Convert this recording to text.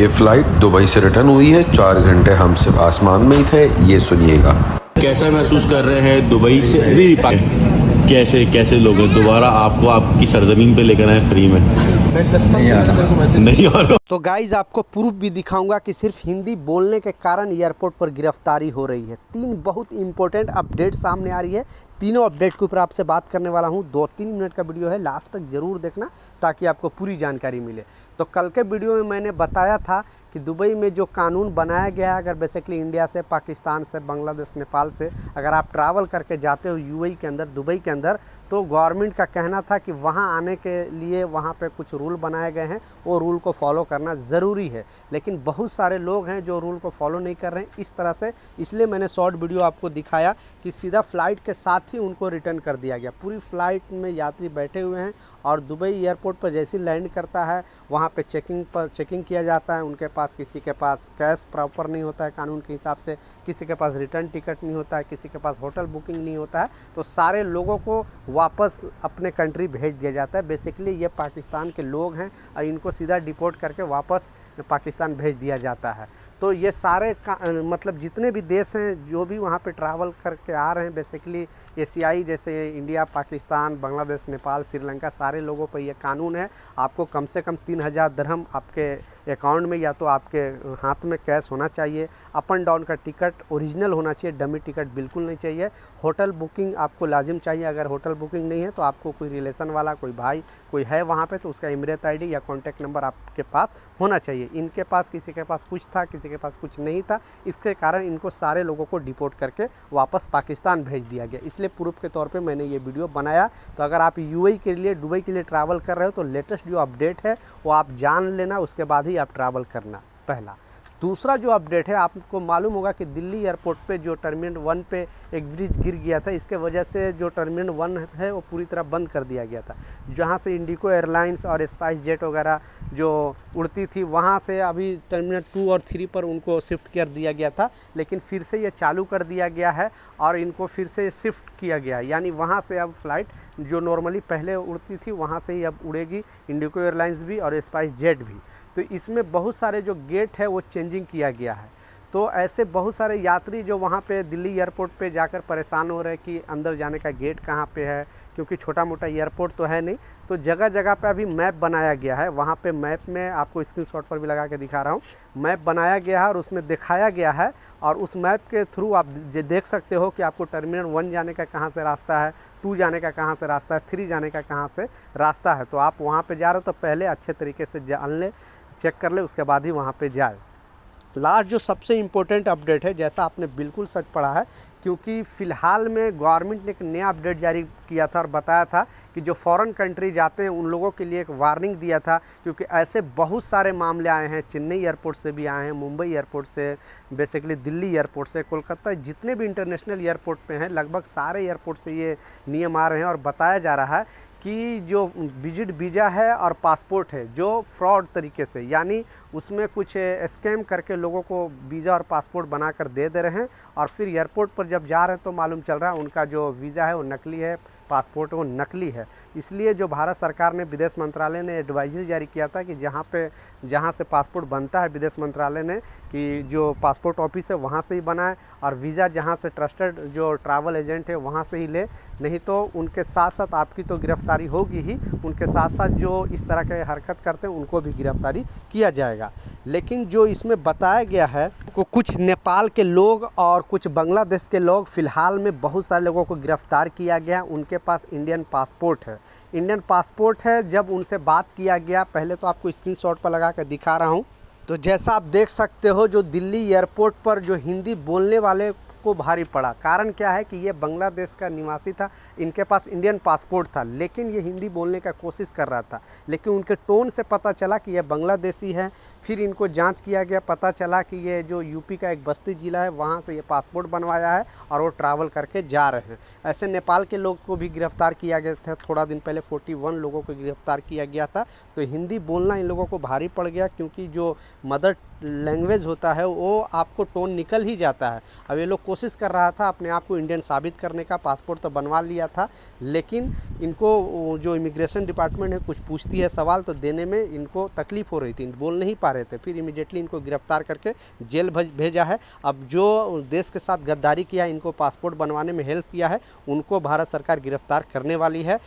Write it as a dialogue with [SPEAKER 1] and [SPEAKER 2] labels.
[SPEAKER 1] ये flight Dubai से return हुई है। 4 घंटे हम सिर्फ आसमान में ही थे। ये सुनिएगा।
[SPEAKER 2] कैसा महसूस कर रहे हैं दुबई से कैसे कैसे लोग हैं दोबारा आपको आपकी सरजमीन पे लेकर आए फ्री में? नहीं आ रहा।
[SPEAKER 3] तो गाइज आपको प्रूफ भी दिखाऊंगा कि सिर्फ हिंदी बोलने के कारण एयरपोर्ट पर गिरफ्तारी हो रही है। 3 बहुत इंपॉर्टेंट अपडेट सामने आ रही है। तीनों अपडेट के ऊपर आपसे बात करने वाला हूं। 2-3 मिनट का वीडियो है, लास्ट तक ज़रूर देखना ताकि आपको पूरी जानकारी मिले। तो कल के वीडियो में मैंने बताया था कि दुबई में जो कानून बनाया गया है, अगर बेसिकली इंडिया से, पाकिस्तान से, बांग्लादेश, नेपाल से अगर आप ट्रैवल करके जाते हो यूएई के अंदर, दुबई के अंदर, तो गवर्नमेंट का कहना था कि वहाँ आने के लिए वहाँ पे कुछ रूल बनाए गए हैं, वो रूल को फॉलो करना ज़रूरी है। लेकिन बहुत सारे लोग हैं जो रूल को फॉलो नहीं कर रहे हैं इस तरह से। इसलिए मैंने शॉर्ट वीडियो आपको दिखाया कि सीधा फ़्लाइट के साथ ही उनको रिटर्न कर दिया गया। पूरी फ़्लाइट में यात्री बैठे हुए हैं और दुबई एयरपोर्ट पर जैसे ही लैंड करता है वहाँ पे चेकिंग किया जाता है। उनके पास, किसी के पास कैश प्रॉपर नहीं होता है कानून के हिसाब से, किसी के पास रिटर्न टिकट नहीं होता है, किसी के पास होटल बुकिंग नहीं होता है, तो सारे लोगों को वापस अपने कंट्री भेज दिया जाता है। बेसिकली ये पाकिस्तान के लोग हैं और इनको सीधा डिपोर्ट करके वापस पाकिस्तान भेज दिया जाता है। तो ये सारे मतलब जितने भी देश हैं जो भी वहाँ पे ट्रैवल करके आ रहे हैं, बेसिकली एशियाई जैसे इंडिया, पाकिस्तान, बांग्लादेश, नेपाल, श्रीलंका, सारे लोगों पर ये कानून है। आपको कम से कम 3000 दिरहम आपके अकाउंट में या तो आपके हाथ में कैश होना चाहिए। अप एंड डाउन का टिकट ओरिजिनल होना चाहिए, डमी टिकट बिल्कुल नहीं चाहिए। होटल बुकिंग आपको लाजिम चाहिए। अगर होटल बुकिंग नहीं है तो आपको कोई रिलेशन वाला, कोई भाई कोई है वहाँ पे, तो उसका इमरत आईडी या कॉन्टैक्ट नंबर आपके पास होना चाहिए। इनके पास, किसी के पास कुछ था, किसी के पास कुछ नहीं था। इसके कारण इनको सारे लोगों को डिपोर्ट करके वापस पाकिस्तान भेज दिया गया। इसलिए प्रूफ के तौर पे मैंने ये वीडियो बनाया। तो अगर आप यूएई के लिए, दुबई के लिए ट्रैवल कर रहे हो तो लेटेस्ट जो अपडेट है वो आप जान लेना, उसके बाद ही आप ट्रैवल करना, पहला। दूसरा जो अपडेट है, आपको मालूम होगा कि दिल्ली एयरपोर्ट पे जो टर्मिनल 1 पे एक ब्रिज गिर गया था। इसके वजह से जो टर्मिनल 1 है वो पूरी तरह बंद कर दिया गया था। जहाँ से इंडिगो एयरलाइंस और स्पाइस जेट वगैरह जो उड़ती थी, वहाँ से अभी टर्मिनल 2 और 3 पर उनको शिफ्ट कर दिया गया था। लेकिन फिर से ये चालू कर दिया गया है और इनको फिर से शिफ्ट किया गया है। यानी वहाँ से अब फ़्लाइट जो नॉर्मली पहले उड़ती थी वहाँ से ही अब उड़ेगी, इंडिगो एयरलाइंस भी और स्पाइस जेट भी। तो इसमें बहुत सारे जो गेट है वो चेंजिंग किया गया है। तो ऐसे बहुत सारे यात्री जो वहाँ पे दिल्ली एयरपोर्ट पे जाकर परेशान हो रहे हैं कि अंदर जाने का गेट कहाँ पे है, क्योंकि छोटा मोटा एयरपोर्ट तो है नहीं। तो जगह जगह पे अभी मैप बनाया गया है। वहाँ पे मैप में आपको स्क्रीनशॉट पर भी लगा के दिखा रहा हूँ, मैप बनाया गया है और उसमें दिखाया गया है। और उस मैप के थ्रू आप देख सकते हो कि आपको टर्मिनल 1 जाने का कहाँ से रास्ता है, 2 जाने का कहाँ से रास्ता है, 3 जाने का कहाँ से रास्ता है। तो आप वहाँ पर जा रहे हो तो पहले अच्छे तरीके से जान ले, चेक कर ले, उसके बाद ही वहाँ पे जाए। लास्ट जो सबसे इम्पोर्टेंट अपडेट है, जैसा आपने बिल्कुल सच पढ़ा है, क्योंकि फ़िलहाल में गवर्नमेंट ने एक नया अपडेट जारी किया था और बताया था कि जो फॉरेन कंट्री जाते हैं उन लोगों के लिए एक वार्निंग दिया था। क्योंकि ऐसे बहुत सारे मामले आए हैं, चेन्नई एयरपोर्ट से भी आए हैं, मुंबई एयरपोर्ट से, बेसिकली दिल्ली एयरपोर्ट से, कोलकाता, जितने भी इंटरनेशनल एयरपोर्ट पे हैं लगभग सारे एयरपोर्ट से ये नियम आ रहे हैं। और बताया जा रहा है कि जो विजिट वीज़ा है और पासपोर्ट है जो फ्रॉड तरीके से, यानी उसमें कुछ स्कैम करके लोगों को वीज़ा और पासपोर्ट बनाकर दे रहे हैं और फिर एयरपोर्ट पर जब जा रहे हैं तो मालूम चल रहा है उनका जो वीज़ा है वो नकली है, पासपोर्ट वो नकली है। इसलिए जो भारत सरकार ने, विदेश मंत्रालय ने एडवाइजरी जारी किया था कि जहाँ से पासपोर्ट बनता है, विदेश मंत्रालय ने कि जो पासपोर्ट ऑफिस है वहाँ से ही बनाए और वीज़ा जहाँ से ट्रस्टेड जो ट्रैवल एजेंट है वहाँ से ही ले, नहीं तो उनके साथ साथ आपकी तो गिरफ्तारी होगी ही, उनके साथ साथ जो इस तरह के हरकत करते हैं उनको भी गिरफ्तारी किया जाएगा। लेकिन जो इसमें बताया गया है, कुछ नेपाल के लोग और कुछ बांग्लादेश के लोग, फ़िलहाल में बहुत सारे लोगों को गिरफ्तार किया गया। उनके पास इंडियन पासपोर्ट है, इंडियन पासपोर्ट है। जब उनसे बात किया गया, पहले तो आपको स्क्रीनशॉट पर लगा कर दिखा रहा हूँ, तो जैसा आप देख सकते हो जो दिल्ली एयरपोर्ट पर जो हिंदी बोलने वाले को भारी पड़ा। कारण क्या है कि ये बांग्लादेश का निवासी था, इनके पास इंडियन पासपोर्ट था, लेकिन ये हिंदी बोलने का कोशिश कर रहा था। लेकिन उनके टोन से पता चला कि ये बांग्लादेशी है। फिर इनको जांच किया गया, पता चला कि ये जो यूपी का एक बस्ती ज़िला है वहाँ से ये पासपोर्ट बनवाया है और वो ट्रैवल करके जा रहे हैं। ऐसे नेपाल के लोग को भी गिरफ्तार किया गया था। थोड़ा दिन पहले 41 लोगों को गिरफ्तार किया गया था। तो हिंदी बोलना इन लोगों को भारी पड़ गया, क्योंकि जो मदर लैंग्वेज होता है वो आपको टोन निकल ही जाता है। अब ये लोग कोशिश कर रहा था अपने आप को इंडियन साबित करने का, पासपोर्ट तो बनवा लिया था, लेकिन इनको जो इमिग्रेशन डिपार्टमेंट है कुछ पूछती है सवाल तो देने में इनको तकलीफ़ हो रही थी, बोल नहीं पा रहे थे। फिर इमीडिएटली इनको गिरफ्तार करके जेल भेजा है। अब जो देश के साथ गद्दारी किया, इनको पासपोर्ट बनवाने में हेल्प किया है, उनको भारत सरकार गिरफ्तार करने वाली है।